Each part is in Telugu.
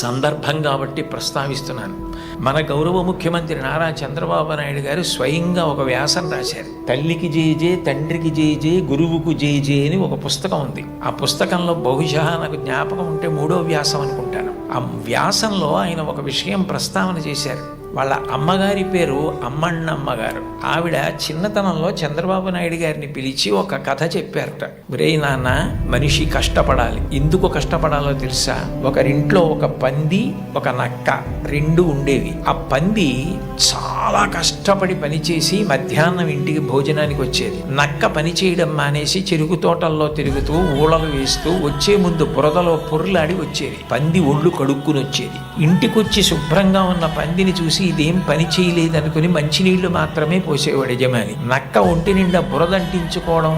సందర్భం కాబట్టి ప్రస్తావిస్తున్నాను. మన గౌరవ ముఖ్యమంత్రి నారా చంద్రబాబు నాయుడు గారు స్వయంగా ఒక వ్యాసం రాశారు. తల్లికి జేజే, తండ్రికి జేజే, గురువుకు జేజే అని ఒక పుస్తకం ఉంది. ఆ పుస్తకంలో బహుశా నాకు జ్ఞాపకం ఉంటే 3వ వ్యాసం అనుకుంటాను. ఆ వ్యాసంలో ఆయన ఒక విషయం ప్రస్తావన చేశారు. వాళ్ళ అమ్మగారి పేరు అమ్మಣ್ಣమ్మ గారు. ఆవిడ చిన్నతనంలో చంద్రబాబు నాయుడు గారిని పిలిచి ఒక కథ చెప్పారట. ఒరే నాన్న, మనిషి కష్టపడాలి. ఎందుకు కష్టపడాలో తెలుసా? ఒకరింట్లో ఒక పంది, ఒక నక్క 2 ఉండేవి. ఆ పంది చాలా కష్టపడి పనిచేసి మధ్యాహ్నం ఇంటికి భోజనానికి వచ్చేది. నక్క పని చేయడం మానేసి చెరుకు తోటల్లో తిరుగుతూ ఊళలు వేస్తూ వచ్చే ముందు బురదలో పొర్లాడి వచ్చేది. పంది ఒళ్ళు కడుక్కుని వచ్చేది. ఇంటికొచ్చి శుభ్రంగా ఉన్న పందిని చూసి ఇదేం పని చేయలేదనుకుని మంచినీళ్లు మాత్రమే పోసేవాడు యజమాని. నక్క ఒంటి నిండా బురదంటించుకోవడం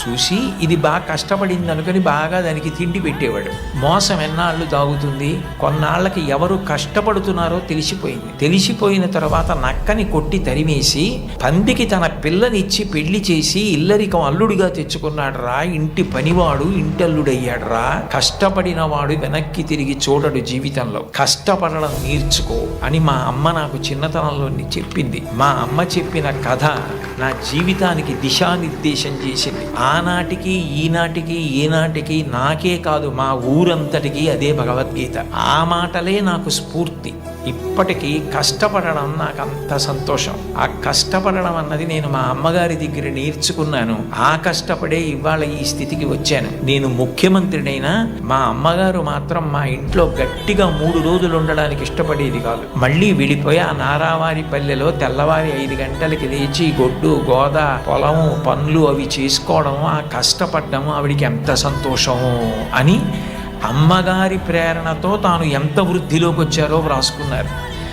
చూసి ఇది బాగా కష్టపడింది అనుకుని బాగా దానికి తిండి పెట్టేవాడు. మోసం ఎన్నాళ్ళు దాగుతుంది? కొన్నాళ్లకి ఎవరు కష్టపడుతున్నారో తెలిసిపోయింది. తెలిసిపోయిన తర్వాత నక్కని కొట్టి తరిమేసి పందికి తన పిల్లనిచ్చి పెళ్లి చేసి ఇల్లరికం అల్లుడిగా తెచ్చుకున్నాడు రా. ఇంటి పనివాడు ఇంటల్లుడయ్యాడు రా. కష్టపడిన వాడు వెనక్కి తిరిగి చూడడు జీవితంలో. కష్టపడడం నేర్చుకో అని మా అమ్మ నాకు చిన్నతనంలో చెప్పింది. మా అమ్మ చెప్పిన కథ నా జీవితానికి దిశానిర్దేశం చేసింది. ఆనాటికి ఈనాటికి ఏనాటికి నాకే కాదు మా ఊరంతటికి అదే భగవద్గీత. ఆ మాటలే నాకు స్ఫూర్తి. ఇప్పటికీ కష్టపడడం నాకు అంత సంతోషం. ఆ కష్టపడడం అన్నది నేను మా అమ్మగారి దగ్గర నేర్చుకున్నాను. ఆ కష్టపడే ఇవాళ ఈ స్థితికి వచ్చాను. నేను ముఖ్యమంత్రినైనా మా అమ్మగారు మాత్రం మా ఇంట్లో గట్టిగా 3 రోజులు ఉండడానికి ఇష్టపడేది కాదు. మళ్ళీ వెళ్ళిపోయి ఆ నారావారి పల్లెలో తెల్లవారి 5 గంటలకి లేచి గొడ్డు గోద పొలము పనులు అవి చేసుకోవడం, ఆ కష్టపడ్డము ఆవిడికి ఎంత సంతోషము అని అమ్మగారి ప్రేరణతో తాను ఎంత వృద్ధిలోకి వచ్చారో వ్రాసుకున్నారు.